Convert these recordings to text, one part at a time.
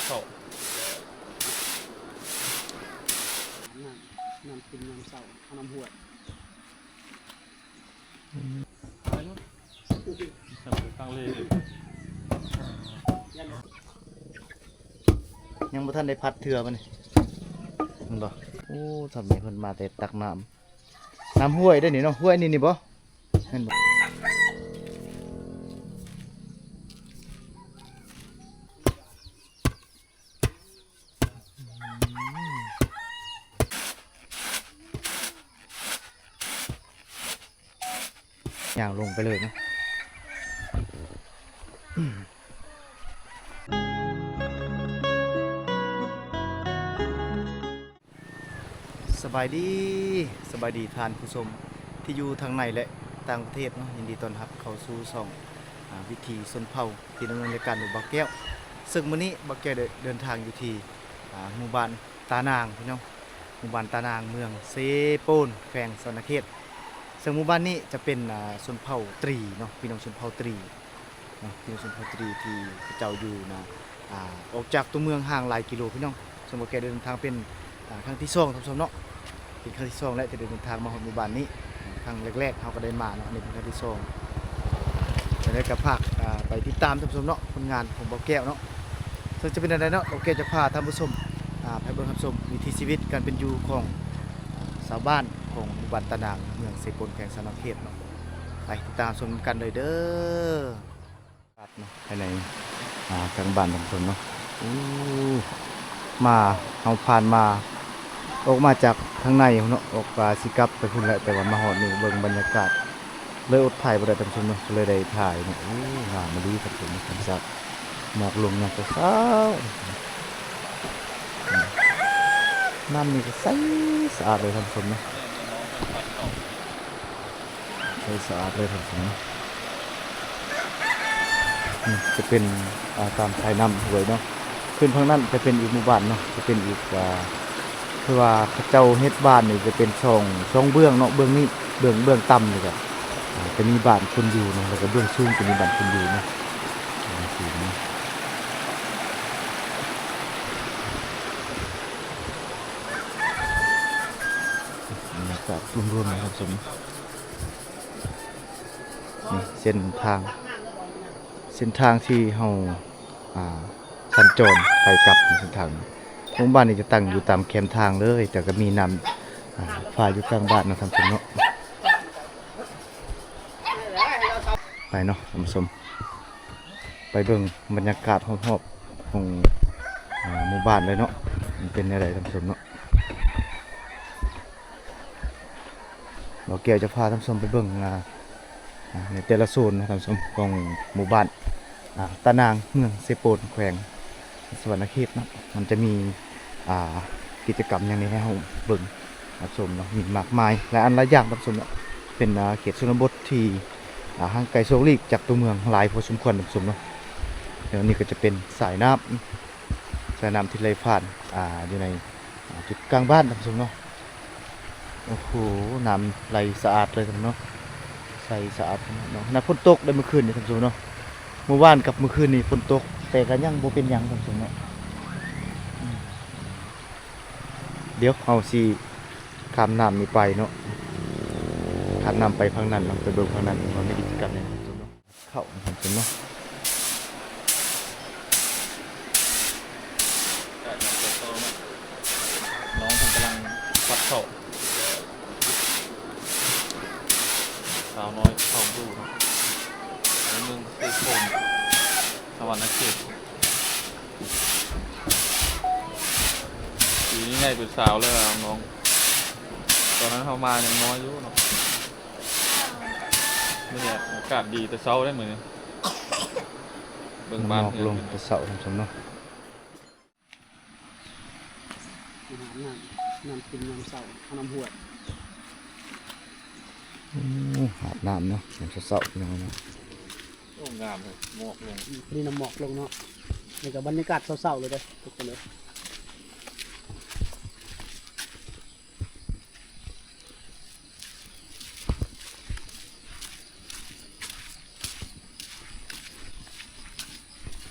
เข้าน้ำกินน้ำเสาเอาน้ำหวดไปรถตั้งเลยยังบ่ทันได้พัดเถื่อมันมันบ่โอ้ทำนี่เพิ่นมาแต่ตักน้ำห้วยได้นี่เนาะห้วยนี่บ่เห็นบ่ย่างลงไปเลยนะสบายดีทานผู้ชมที่อยู่ทางในและต่างประเทศเนาะยินดีต้อนรับเข้าสู่ช่องวิถีชนเผ่าที่ดำเนินรายการโดยบ่าวแก้วซึ่งมื้อนี้บ่าวแก้วได้เดินทางอยู่ที่หมู่บ้านตานางพี่น้องหมู่บ้านตานางเมืองเซโปนแขวงสวรรณเขตซึ่งหมู่บ้านนี้จะเป็นชนเผ่าตรีเนาะพี่น้องชนเผ่าตรีเนาะพี่น้องชนเผ่าตรีที่เจ้าอยู่นะออกจากตัวเมืองห่างหลายกิโลพี่น้องซึ่งบ่าวแก้วเดินทางเป็นครั้งที่2ท่านผู้ชมเนาะเป็นครั้งที่2แล้วที่เดินทางมาหมู่บ้านนี้ครั้งแรกๆเขาก็ได้มาเนาะอันนี้เป็นครั้งที่2จะได้กับภาคไปติดตามท่านผู้ชมเนาะผลงานของบ่าวแก้วเนาะซึ่งจะเป็นอะไรเนาะบ่าวแก้วจะพาท่านผู้ชมไปเบิ่งท่านผู้ชมวิถีชีวิตการเป็นอยู่ของชาวบ้านของหมู่บ้านตะนางเมืองเซโปนแขวงสวรรณเขตเนาะไปติดตามชมกันเลยเด้อครับเนาะภายในกลางบ้านท่านผู้ชมเนาะมาเฮาผ่านมาออกมาจากข้างในเนาะออกสิกลับไปพุ่นแหละแต่ว่ามาฮอดนี่เบิ่งบรรยากาศเลยอดถ่ายบ่ได้ท่านผู้ชมเนาะเลยได้ถ่ายเนาะงามมาดีท่านผู้ชมธรรมชาติหมอกลงอย่างเช้าน้ำนี่ก็ใสสะอาดเลยท่านผู้ชมเนาะใสสะอาดเลยท่านผู้ชมเนาะนี่จะเป็นตามชายน้ำห้วยเนาะขึ้นทางนั้นจะเป็นอีกหมู่บ้านเนาะจะเป็นอีกคือว่าเจ้าเฮ็ดบ้านนี่จะเป็นช่องเบื้องเนาะเบื้องนี้เบื้องต่ำนี่ก็จะมีบ้านคนอยู่เนาะแล้วก็เบื้องสูงจะมีบ้านคนอยู่เนาะสูงนะบรรยากาศรวมๆนะครับสมนี่เส้นทางที่เฮาสัญจรไปกลับเส้นทางหมู่บ้านนี้จะตั้งอยู่ตามแคมทางเลยแต่ก็มีน้ำฝ่ายอยู่กลางบ้านนะครับผมเนาะไปเนาะท่านผู้ชมไปเบิ่งบรรยากาศรอบๆของหมู่บ้านเลยเนาะมันเป็นอะไรท่านผู้ชมเนาะเราเกี่ยวจะพาท่านผู้ชมไปเบิ่งในแต่ละโซนนะท่านผู้ชมของหมู่บ้านตะนางเมืองเซโปนแขวงสวรรณเขตเนาะมันจะมีกิจกรรมอย่างนี้ให้เราเบิ่งรับชมเนาะมีมากมายและอันหลายอย่างรับชมเนาะเป็นเขตชนบทที่ห่างไกลโซลิกจากตัวเมืองหลายพอสมควรรับชมเนาะเดี๋ยวนี้ก็จะเป็นสายน้ำที่ไหลผ่านอยู่ในจุดกลางบ้านรับชมเนาะโอ้โหน้ำไหลสะอาดเลยครับเนาะใสสะอาดเนาะน้ำฝนตกได้เมื่อคืนนี่ครับชมเนาะเมื่อวานกับเมื่อคืนนี่ฝนตกแต่ก็ยังบ่เป็นหยังครับชมเนาะเดี๋ยวเอาสิข้ามน้ำนี้ไปเนาะข้ามน้ำไปฝั่งนั้นเราไปเบิ่งฝั่งนั้นมันมีกิจกรรมเนี่ยเข้าผมเนาะน้องผมกำลังปัดเข้าสาวน้อยเข้าดูครับในเมืองเซโปนสวรรณเขตปีนี้ไงเป็นสาวเลยน้องตอนนั้นเขามายังน้อยอยู่เนาะนี่เนี่ยอากาศดีแต่เช้าได้เหมือนเบิ่งบ้าน ลงแต่เสาท่านผู้ชมเนาะน้ำกินน้ำเสาเอาน้ำหวดอาบน้ำเนาะอย่างเสาๆอย่างนี้เนาะโอ้งามเลยหมอกลงนี่น้ำหมอกลงเนาะนี่กับบรรยากาศเศร้าๆเลยเด้อทุกคนเลย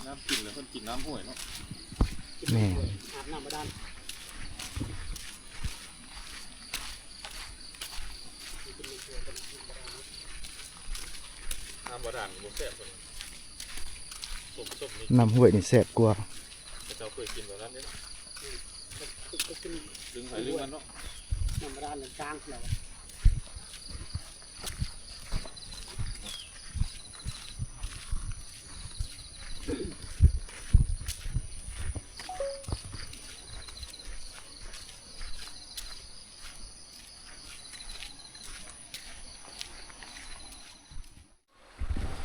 น้ำกินเลยคนกินน้ำห้วยเนาะ แม่ อาบน้ำบาดาล น้ำบาดาลบ่แซ่บคนส้มนี่ น้ำห้วยนี่แซ่บกว่า เจ้าเคยกินแบบนั้นเนี่ย ก็ขึ้น ดึงไผ่ดึงมันเนาะ น้ำบาดาลกลางแล้ว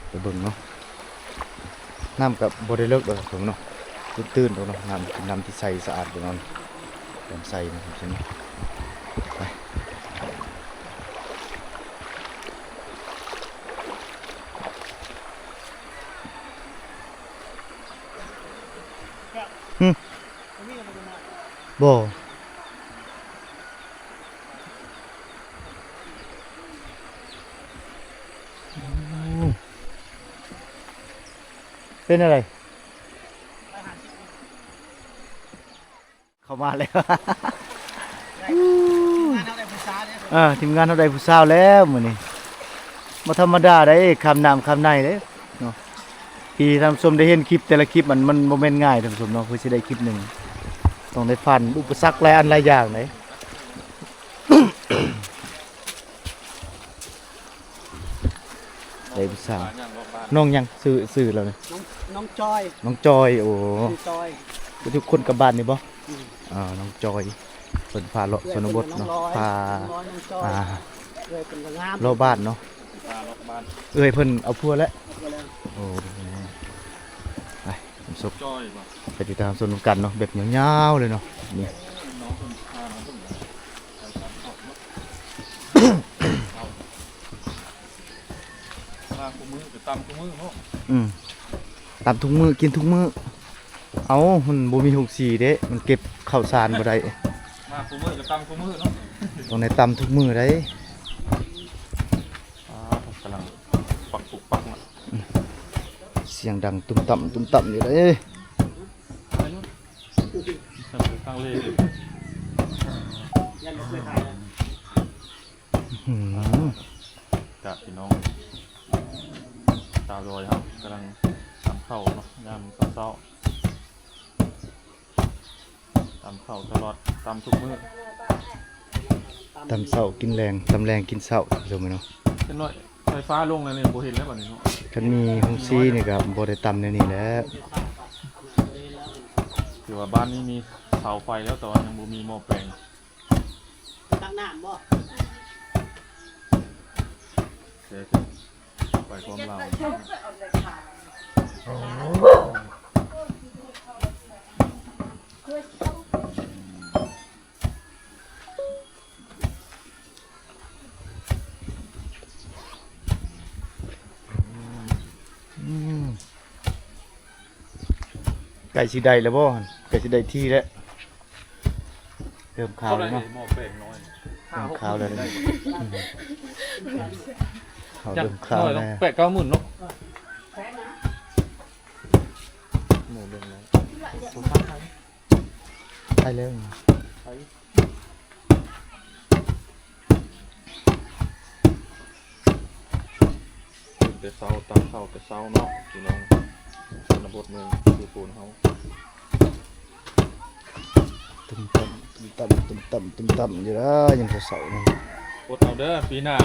ไปเบิ่งเนาะน้ำกับบริเลิกเลยผมเนาะตื้นๆตรงเนาะน้ำเป็นน้ำที่ใสสะอาดอยู่เนาะน้ำใสนะครับใช่ไหมไปบ่เป็นอะไร เข้ามาแล้ว ทีมงานเขาได้ผู้สาวแล้วมื้อนี้บ่ธรรมดาได้คำน้ำคำในเด้เนาะพี่ท่านผู้ชมได้เห็นคลิปแต่ละคลิปมันบ่แม่นง่ายท่านผู้ชมเนาะเพื่อสิได้คลิปหนึงต้องได้ฟันอุปสรรคหลายอันหลายอย่างเด้ ได้ผู้สาว ย่างรอบบ้าน น้องยังซื้อแล้วนี่ น้องจอย น้องจอยโอ้ น้องจอย ทุกคนกลับบ้านนี่บ่ อืม น้องจอยเพิ่นพาเลาะชนบทเนาะพา น้องจอย อ่า เลยเป็นงาม เลาะบ้านเนาะ ปลารอบบ้าน เอ้ยเพิ่นเอาพัวแล้ว ก็เลย โอ้ไปผมสุก จ้อยบ่ ไปติดตามสนุกกันเนาะแบบยาวๆเลยเนาะนี่ น้องคนพาน้องคนเอาตามออกเนาะเอาลากกูมือไปตำกูมือเนาะ ตามทุกมื้อกินทุกมื้อเอามันบ่มี64เด้มันเก็บข้าวสารบ่ได้ ลากกูมือกับตำกูมือเนาะ ต้องได้ตำทุกมื้อได้ กำลังปักปุกปักเนาะ เสียงดังตุ้มต่ำอยู่เด้ ไปนู่นทำเป็นข้างเล่ ยันไม่เคยถ่ายเลย อื้อหือ กับพี่น้องตาลอยครับกำลังตำเข้าเนาะยามเช้าๆตำเข้าตลอดตำทุกมื้อ ตำเช้ากินแรงตำแรงกินเช้าจำไว้เนาะ เป็นน้อยไฟฟ้าลงแล้วเนี่ยบ่เห็นแล้วบัดนี้เนาะ คันมีฮงซีนี่ก็บ่ได้ตำแนวนี้แหล้ว ถือว่าบ้านนี้มีเสาไฟแล้วแต่ว่ายังบ่มีหม้อแปลง ตั้งน้ำบ่ เสียไปความลาว ไก่สิได้แล้วบ่หั่นไก่สิได้ที่แล้วเริ่มขาว เท่าไหร่ แล้วเนาะ หม้อแปลงน้อย เริ่มขาวแล้วเด้เขา จัก เริ่มขาว น้อย แล้ เนาะ ว 8-9หมื่นเนาะ แพงนะ หมู่เรื่องนั้น ได้แล้ว แต่เช้าตามเข้าแต่เช้าเนาะพี่น้องชนบทเมืองอยู่ปูนเฮา ตุ้มต่ำอยู่แล้วยังเสาๆนี่ อดเอาเด้อปีหน้า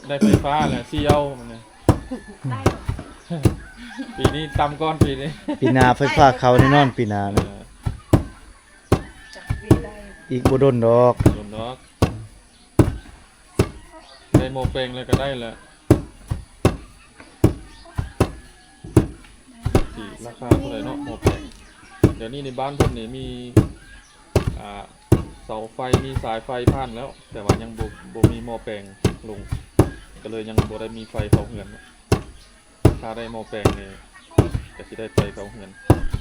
ได้ไฟฟ้าแล้วสิเอามันเนี่ยปีนี้ตำก่อนปีนี้ ปีหน้าไฟฟ้าเข้าแน่นอนปีหน้า เอ นะ อ อีกบ่ดนดอก โดนดอกได้หม้อแปลงเลยก็ได้แหละสิราคาเท่าไหร่เนาะหม้อแปลงเดี๋ยวนี้ในบ้านเพิ่นนี่มีอ่าเสาไฟมีสายไฟผ่านแล้ว แต่ว่ายังบ่มีหม้อแปลงลงก็เลยยังบ่ได้มีไฟเข้าเฮือนเนาะถ้าได้หม้อแปลงนี่ก็สิได้ไฟเข้าเฮือน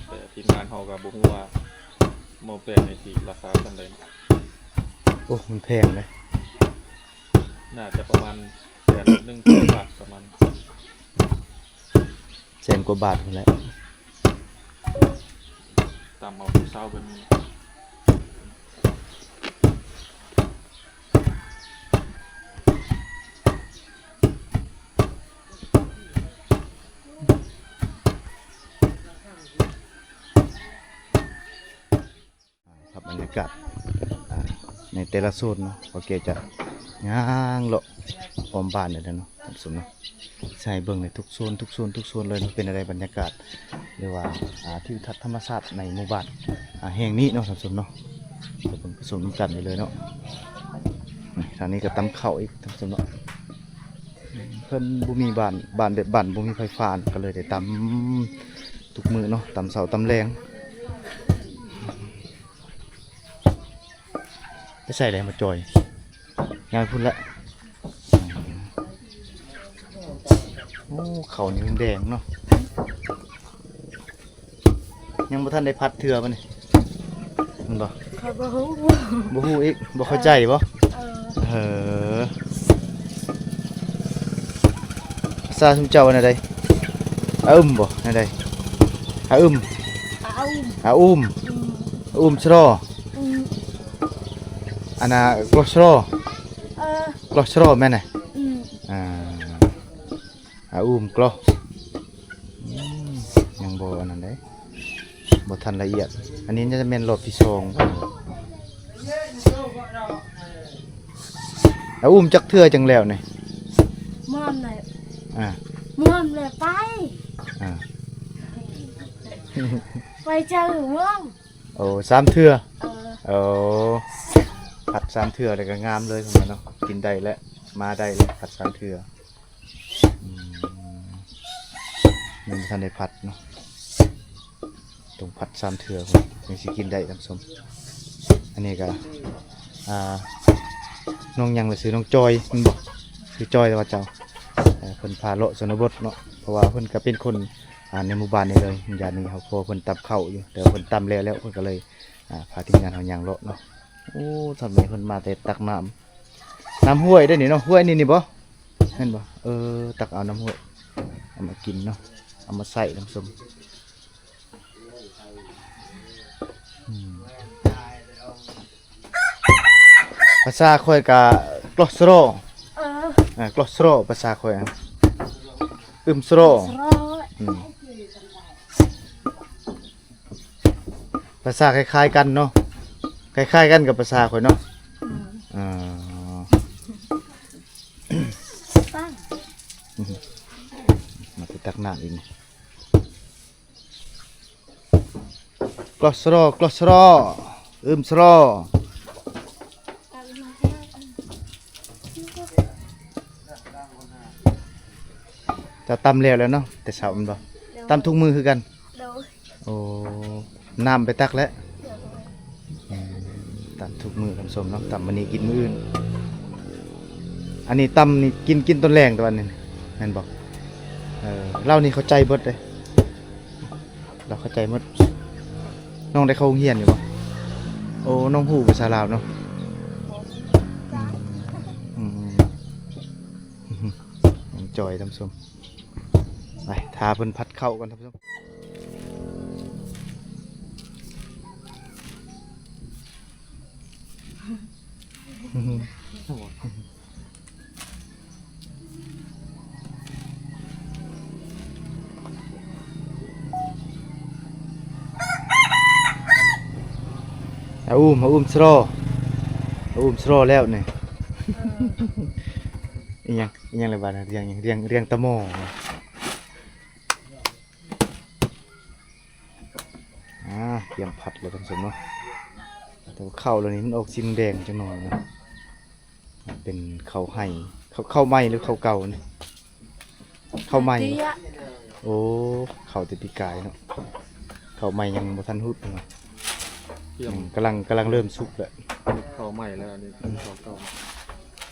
แต่ทีมงานเฮาก็บ่ฮู้ว่าหม้อแปลงนี่สิราคาเท่าใด โอ้มันแพงเลย น่าจะประมาณ100,000 บาทประมาณ แสนกว่าบาทพุ่นแหละ ตามเอาเช้าเป็นครับบรรยากาศอ่าในแต่ละโซนเนาะโอเคจะย่างเลาะออมบ้านเลยเนาะท่านผู้ชมเนาะใช่เบิ่งในทุกโซนทุกโซนทุกโซนเลยเนาะเป็นอะไรบรรยากาศหรือว่าทิวทัศน์ธรรมชาติในหมู่บ้านแห่งนี้เนาะท่านผู้ชมเนาะจะเป็นผสมกันเลยเนาะนี่ทางนี้ก็ตำข้าวอีกท่านผู้ชมเนาะเพิ่นบ่มีบ้านแบบบ้านบ่มีไฟฟ้าก็เลยได้ตำทุกมื้อเนาะตำเช้าตำแลงไปใส่อะไรมาจอยงานพุ่นละโอ้เขานี่แดงเนาะยังบ่ทันได้พัดเทื่อมันนี่มันบ่ เขาบ่ฮู้ บ่ฮู้อีกบ่เข้าใจบ่ เออ เออภาษาชุมเจ้าอันใดอาอึมบ่อันใดอาอึม เอา อาอุ้ม อืม อุ้มชรอ อืม อันน่ะกลอชรอ เออก ลอชรอแม่นน่ะ อืม อ่าอาอุ้มกลออืมยังบ่อันนั้นเด้บ่ทันละเอียดอันนี้น่าจะแม่นรอบที่สองอาอุ้มจักเทื่อจังแล้วนี่ มอมเลย อ่า มอมเลยไป อ่า ไปเจอมอม โอ้สามเทื่อ เออ โอ้ผัดสามเทื่อเลยก็งามเลยผมว่าเนาะกินได้แล้วมาได้แล้วผัดสามเทื่อมันทันได้ผัดเนาะต้องผัดสามเทื่อผมถึงสิกินได้ท่านผู้ชมอันนี้ก็น้องยังเลยซื้อน้องจอยมันบอกซื้อจอยแต่ว่าเจ้าเพิ่นพาเลาะชนบทเนาะเพราะว่าเพิ่นก็เป็นคนในหมู่บ้านนี่เลยญาตินี้เขาพอเพิ่นตับเข้าวอยู่แต่เพิ่นตำแล้วเพิ่นก็เลยพาทีมงานเขายางเลาะเนาะโอ้ทำไมเพิ่นมาแต่ตักน้ำห้วยได้นี่เนาะห้วยนี่บ่เห็นบ่ตักเอาน้ำห้วยเอามากินเนาะเอามาใส่น้ำส้มภาษาค่อยกะกลอสโร เออก ลอสโรภาษาค่อยอึมสโร สรอ ภาษาคล้ายๆกันเนาะคล้ายๆกันกับภาษาค่อยเนาะ อืม อ่า ตั้ง มาไปตักน้ำอีกกลอสโรกลอสโรอึมสโรจะตำแล้วเนาะแต่เช้ามันบ่ตำทุกมือคือกัน เดี๋ยว โอ้น้ำไปตักแล้ว เดี๋ยว ตำทุกมือทำสมเนาะตำวันนี้กินมื้ออื่นอันนี้ตำนี่กินต้นแรงตัวนี้แม่นบอกเล่านี่เข้าใจเบิดเลยเราเข้าใจหมดน้องได้เข้าโรงเรียนอยู่บ่โอ้น้องฮู้ภาษาลาวเนาะอืมน้องจอยทำสมไปทาเพิ่นพัดเข้ากันทำสมเอาอุ้มสโลแล้วนี่ อีหยังเลยบาดเรียงตะโมเตรียมผัดเลยท่านผู้ชมเนาะแต่ว่าข้าวเรานี้มันออกสีแดงจังหน่อยนะเป็นข้าวไห่ข้าวไหม้หรือข้าวเก่านี่ข้าวไหม้ เตี้ย โอ้ข้าวติปีกายเนาะข้าวไหม้ยังบ่ทันหุดเลย เที่ยง กำลังเริ่มสุกแล้ว เข้าใหม่แล้วอันนี่เข้าเก่า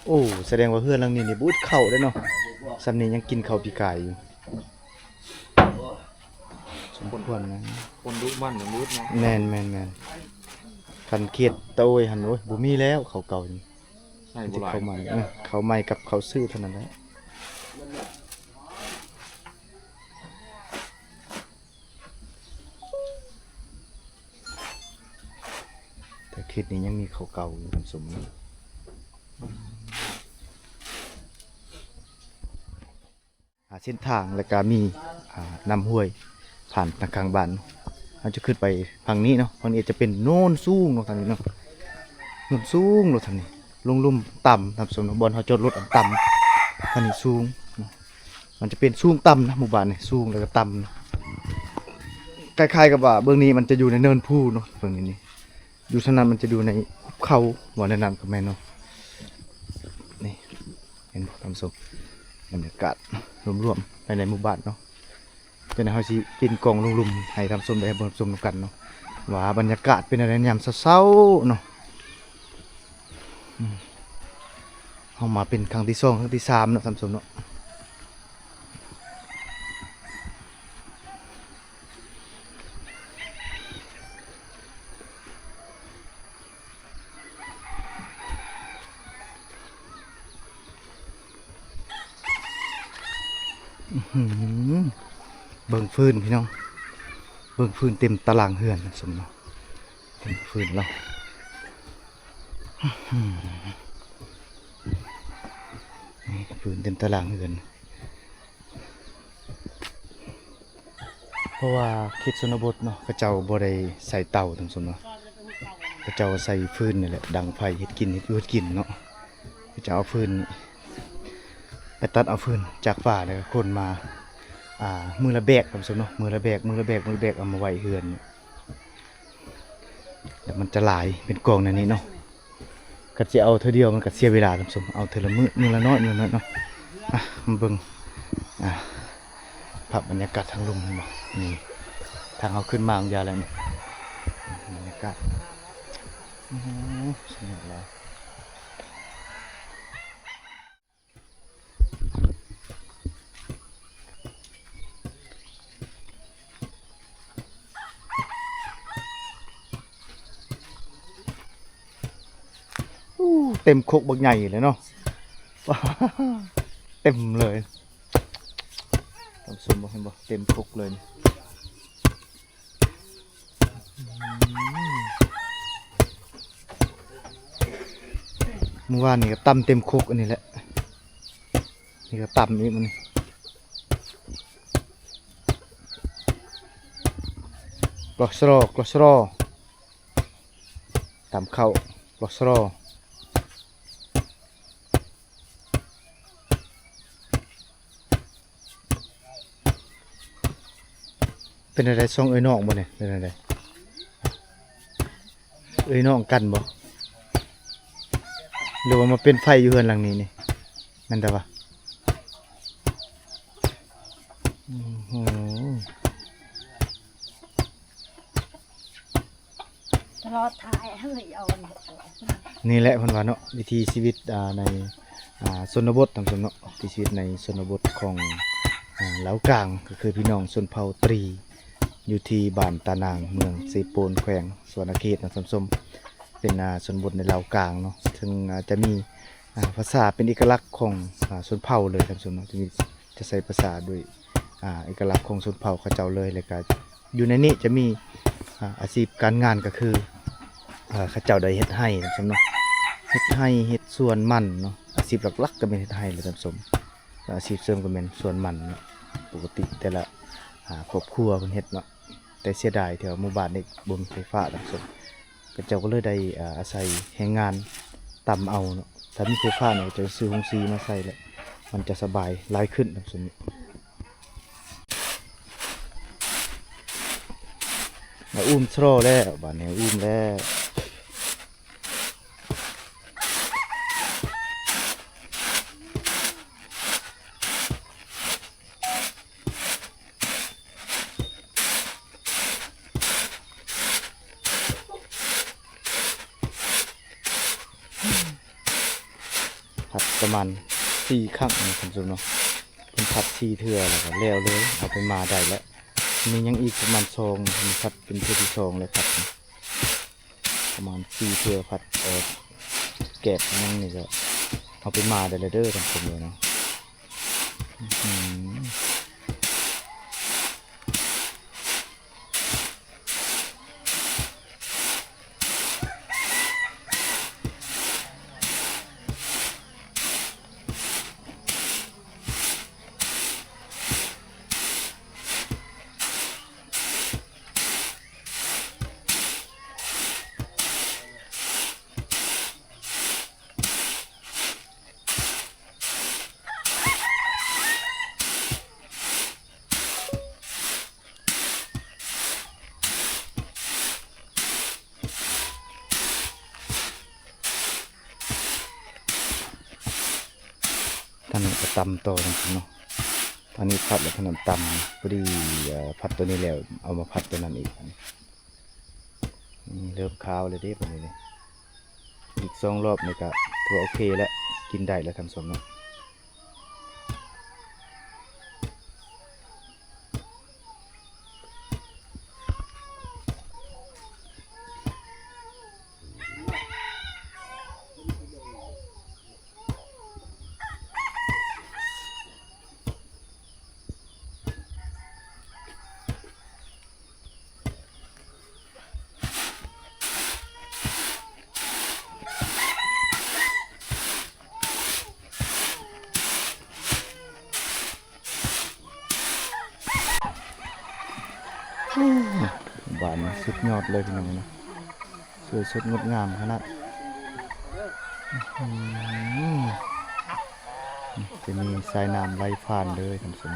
โอ้แสดงว่าเพื่อนหลังนี้นี่บูดข้าวได้เนาะสำนี้ยังกินข้าวปีกายอยู่สมควรนะ คนดุมันอย่างดุเนาะ แม่นคันเขียดตะโอยหันโอ้ยบ่มีแล้วข้าวเก่านี่ ให้ มัน โบ จะ ราณ ข้าวใหม่ข้าวใหม่กับข้าวซื่อเท่านั้นแหละ เขตนี้ยังมีเขาเก่าอยู่ท่านผู้ชมเส้นทางและก็มีนำห้วยผ่านทางกลางบ้านเราจะขึ้นไปฝั่งนี้เนาะฝั่งนี้จะเป็นโน่นสูงเนาะทางนี้เนาะโน่นสูงเนาะทางนี้ลุ่มๆต่ำท่านผู้ชมบนเขาจอดรถต่ำทางนี้สูงเนาะมันจะเป็นสูงต่ำนะหมู่บ้านนี่สูงแล้วก็ต่ำเนาะคล้ายๆกับว่าเบื้องนี้มันจะอยู่ในเนินภูเนาะเบื้องนี้อยู่ทางนั้นมันจะอยู่ในหุบเขาว่าในนั้นก็แม่นเนาะนี่เห็นบ่ท่านผู้ชมบรรยากาศรวมๆภายในหมู่บ้านเนาะเป็นเฮาสิกินกล่องลุ่มๆให้ท่านผู้ชมได้เบิ่งชมกันเนาะว่าบรรยากาศเป็นอะไรยามเช้าๆเนาะเฮามาเป็นครั้งที่2ครั้งที่3เนาะท่านผู้ชมเนาะเบิ่งฟืนพี่น้องเบิ่งฟืนเต็มตารางเฮือนสมเนาะเต็มฟืนเรานี่ฟืนเต็มตารางเฮือนเพราะว่าเขตชนบทเนาะเขาเจ้าบ่ได้ใส่เตาทั้งสมเนาะเขาเจ้าใส่ฟืนนี่แหละดังไฟเฮ็ดกินเนาะเขาจะเอาฟืนไปตัดเอาฟืนจากป่าแล้วก็คนมามือละแบกครับสมเนาะมือละแบกเอามาไว้เฮือนแล้วมันจะหลายเป็นกองในนี้เนาะก็จะเอาเท่าเดียวมันก็เสียเวลาครับสมเอาเท่าละมือละน้อยเนาะมาเบิ่งภาพบรรยากาศทางลมเห็นบ่นี่ทางเอาขึ้นมาอย่างไรนี่บรรยากาศสนุกแล้วเต็มโคกบักใหญ่เลยเนาะ เต็มเลยต้องสมบอกให้บอกเต็มโคกเลยเมื่อวานนี่ก็ตำเต็มโคกอันนี้แหละนี่ก็ตำนี้มันกรอกสโรตำเข้ากรอกสโรเป็นอะไรส่งเอ้ยน้องบ่เนี่ยเป็นอะไรเอ้ยน้องกันบ่หรือว่ามาเป็นไฟอยู่เฮือนหลังนี้นี่นั่นแต่ว่าตลอดท้ายให้เอานี่แหละเพิ่นว่าเนาะวิถีชีวิตในชนบททางชนเนาะวิถีชีวิตในชนบทของเหลากลางก็คือพี่น้องชนเผ่าตรีอยู่ที่บ้านตานางเมืองเซโปนแขวงสวนเขตนะท่านผู้ชมเป็นชนบทในเหลากลางเนาะซึ่งจะมีภาษาเป็นเอกลักษณ์ของชนเผ่าเลยท่านผู้ชมเนาะจะใช้ภาษาด้วยเอกลักษณ์ของชนเผ่าเขาเจ้าเลยแล้วก็อยู่ในนี้จะมีอาชีพการงานก็คือเขาเจ้าได้เฮ็ดให้ท่านผู้ชมเนาะเฮ็ดให้เฮ็ดสวนมันเนาะอาชีพหลักๆก็เป็นเฮ็ดให้เลยท่านผู้ชมอาชีพเสริมก็เป็นสวนมันเนาะปกติแต่ละครอบครัวเพิ่นเฮ็ดเนาะแต่เสียดายแถวหมู่บ้านนี่บ่มีไฟฟ้าท่านผู้ชมก็เจ้าก็เลยได้อาศัยแรงงานตำเอาเนาะถ้ามีไฟฟ้าเนี่ยจะซื้อฮงซีมาใส่แล้วมันจะสบายหลายขึ้นท่านผู้ชมมาอุ้มโซ่แล้วบ้านนี้อุ้มแล้วผัดประมาณ4 ครั้งนะท่านผู้ชมเนาะเป็นผัด4 เทื่อแล้วก็แล้วเลยเอาไปมาได้แล้วมียังอีกประมาณ2มีผัดเป็นเทื่อที่2เลยผัดประมาณ4 เทื่อผัดแกะยังนี่ก็เอาไปมาได้เลยเด้อท่านผู้ชมเนาะ ท่านก็ตำต่อจริงๆเนาะตอนนี้ผัดแล้วท่านตำพอดีผัดตัวนี้แล้วเอามาผัดตัวนั้นอีกเริ่มข้าวเลยเด้แบบนี้เลยอีก2 รอบนี่ก็ถือว่าโอเคแล้วกินได้แล้วท่านผู้ชมเนาะบานสุดยอดเลยพี่น้องนะสวยสดงดงามขนาดจะมีสายน้ำไหลผ่านเลยท่านผู้ชม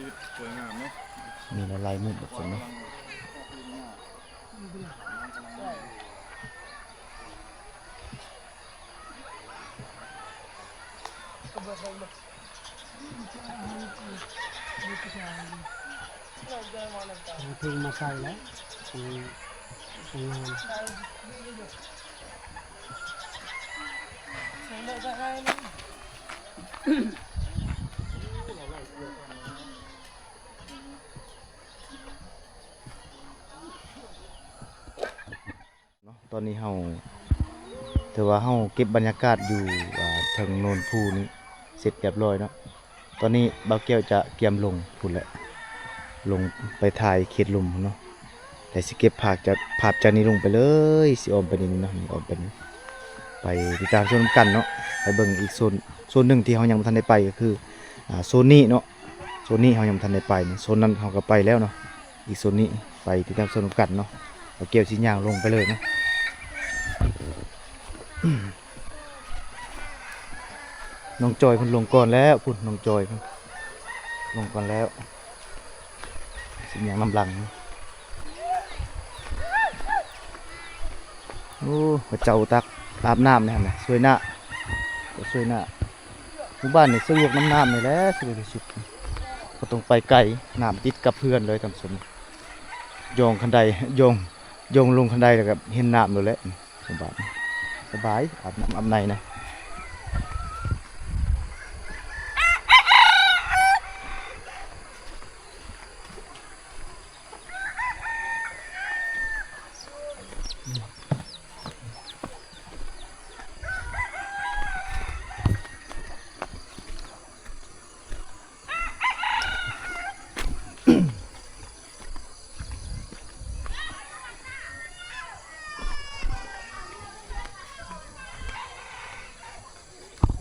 ชีวิตสวยงามเนาะ มีละลายมุดแบบนี้ ถึงมาใส่แล้วงาน ตอนนี้เฮาถือว่าเฮาเก็บบรรยากาศอยู่ทางโนนภูนี้เสร็จเรียบร้อยเนาะตอนนี้บ่าวแก้วจะเตรียมลงพุ่นแหละลงไปถ่ายเขตลมเนาะแต่สิเก็บภาพจากนี้ลงไปเลยสิออมไปนี่เนาะออมไปนี่ไปติดตามชมกันเนาะไปเบิ่งอีกโซนหนึ่งที่เฮายังบ่ทันได้ไปก็คือโซนนี้เนาะโซนนี้เฮายังบ่ทันได้ไปนี่โซนนั้นเฮาก็ไปแล้วเนาะอีกโซนนี้ไปติดตามชมกันเนาะบ่าวแก้วสิย่างลงไปเลยเนาะน้องจอยเพิ่นลงก่อนแล้วพุ่นน้องจอยเพิ่นลงก่อนแล้วสิย่างนำหลังโอ้พระเจ้าตักอาบน้ำนี่หั่นน่ะสวยหน้าสวยหน้าหมู่บ้านนี่สะดวกน้ำนี่แหละสะดวกที่สุดบ่ต้องไปไกลน้ำติดกับเพื่อนเลยท่านผู้ชมโยงคันไดโยงลงคันไดแล้วก็เห็นน้ำเลยแหละสบายสบายอาบน้ำอาบในนะ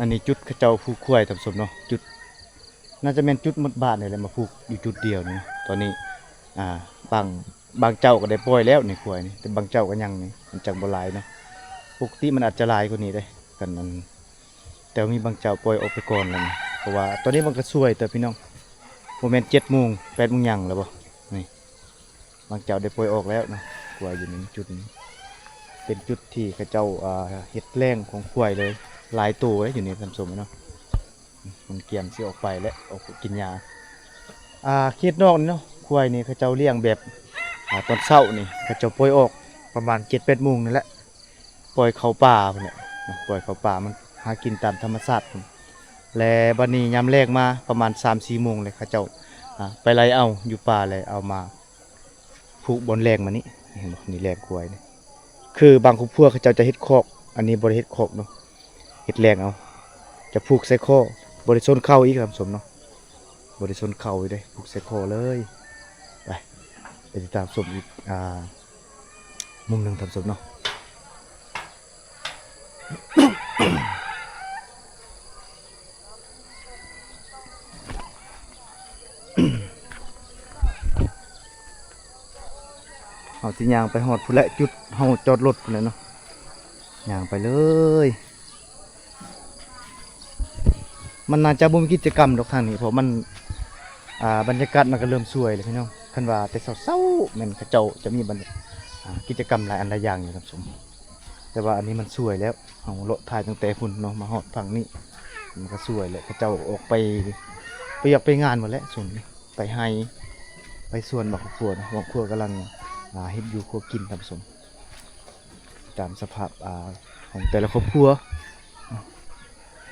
อันนี้จุดเขาเจ้าผูกควายท่านผู้ชมเนาะจุดน่าจะเป็นจุดหมดบ้านนี่แหละมาผูกอยู่จุดเดียวนี่ตอนนี้บางเจ้าก็ได้ปล่อยแล้วในควายนี่แต่บางเจ้าก็ยังนี่มันจังบ่หลายเนาะปกติมันอาจจะหลายกว่านี้ได้กันนั้นแต่ว่ามีบางเจ้าปล่อยออกไปก่อนแล้วนี่เพราะว่าตอนนี้มันก็สวยแต่พี่น้องโมเมนต์7 โมง 8 โมงยังแล้วบ่นี่บางเจ้าได้ปล่อยออกแล้วเนาะควายอยู่ในจุดนี้เป็นจุดที่เขาเจ้าเฮ็ดแรงของควายเลยหลายตัวอยู่ในท่านผู้ชมเนาะมันเกี่ยมสิออกไปและออกกินยาเขตนอกนี่เนาะควายนี่เขาเจ้าเลี้ยงแบบตอนเช้านี่เขาเจ้าปล่อยออกประมาณ 7-8 โมงนี่แหละปล่อยเข้าป่าพุ่นน่ะปล่อยเข้าป่ามันหากินตามธรรมชาติพุ่นและบัดนี้ยามแรกมาประมาณ 3-4 โมงเลยเขาเจ้าไปไล่เอาอยู่ป่าเลยเอามาผูกบนแรงมานี่เห็นบ่นี่แรงควายนี่คือบางครอบครัวเขาเจ้าจะเฮ็ดคอกอันนี้บ่ได้เฮ็ดคอกเนาะเฮ็ดแรงเอาจะผูกใส่คอบริชนเข้าอีกครับสมเนาะบริชนเข้าอีกเลยผูกใส่คอเลยไปติดตามชมอีกมุมหนึ่งทำสมเนาะ สิย่างไปฮอดพุ่นแหละจุดเฮาจอดรถพุ่นแหละเนาะย่างไปเลยมันน่าจะบ่มีกิจกรรมดอกทางนี้เพราะมันบรรยากาศมันก็เริ่มสวยเลยพี่น้องคันว่าแต่เช้าๆแม่นเขาเจ้าจะมีกิจกรรมหลายอันหลายอย่างอยู่ครับผมแต่ว่าอันนี้มันสวยแล้วเฮาเลาะถ่ายตั้งแต่พุ่นเนาะมาฮอดฝั่งนี้มันก็สวยแล้วเขาเจ้าออกไปอยากไปงานหมดแล้วส่วนนี้ไปไฮไปสวนบักครัวนะบักครัวกำลังเฮ็ดอยู่ครัวกินครับผมตามสภาพของแต่ละครอบครัว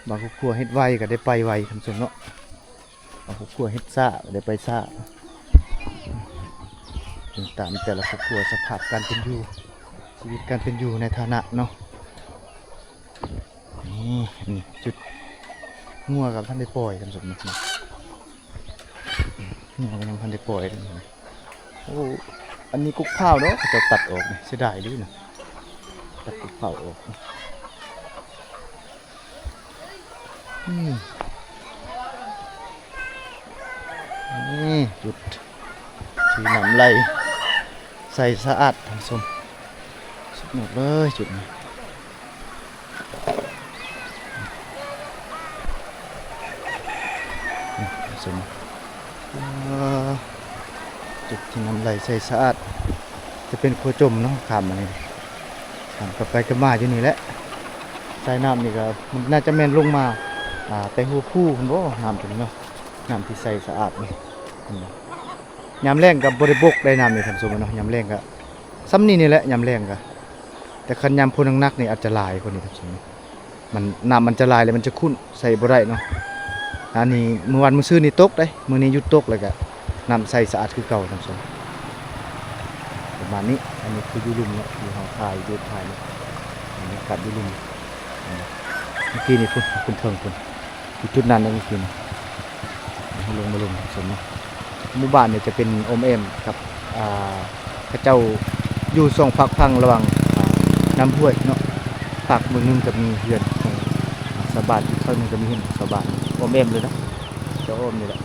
บางครอบครัวเฮ็ดไวก็ได้ไปไวครับผมเนาะบางครอบครัวเฮ็ดซ่าก็ได้ไปซ่าตามแต่ละครอบครัวสภาพการเป็นอยู่ชีวิตการเป็นอยู่ในฐานะเนาะนี่จุดงัวกับท่านได้ปล่อยครับผมนะงัวกับยังท่านได้ปล่อยโอ้อันนี้กุ๊กข้าวเนาะจะตัดออกเนี่ยเสียดายด้วยนะตัดกุ๊กข้าวออกนี่จุดที่น้ำไหลใส่สะอาดทั้งสมสุดหมดเลยจุดนี้สมจุดที่น้ำไหลใส่สะอาดจะเป็นโคจมเนาะขามมานี่ขามกลับไปกลับมาอยู่นี่แหละใส่น้ำนี่ก็มันน่าจะแม่นลงมาแต่หัวผู้คุณบ่น้ำตรงนี้เนาะน้ำที่ใส่สะอาดนี่ยามแรงกับบริบกได้น้ำนี่ท่านผู้ชมเนาะยามแรงก็ซ้ำนี่แหละยามแรงก็แต่คันยามพลนักๆนี่อาจจะลายคนนี้ท่านผู้ชมมันน้ำมันจะลายเลยมันจะขุ่นใส่บ่ได้เนาะอันนี้เมื่อวันมื้อซื่อนี่ตกได้มื้อนี้หยุดตกเลยก็น้ำใสสะอาดคือเก่าท่านผู้ชมประมาณนี้อันนี้คือยูรุมเนาะที่เฮาถ่ายอยู่ถ่ายนี่บรรยากาศยูรุมเมื่อกี้นี่คุณเทิงคุณอยู่จุดนั้นนะเมื่อกี้นี่ลงมาลงท่านผู้ชมเนาะหมู่บ้านเนี่ยจะเป็นอมเอมกับพระเจ้าอยู่สองฝักพังระหว่างน้ำห้วยเนาะฝักเมืองนึงจะมีเฮือนชาวบ้านอีกฝั่งนึงจะมีเฮือนชาวบ้านอมเอมเลยนะเจ้าอมนี่แหละ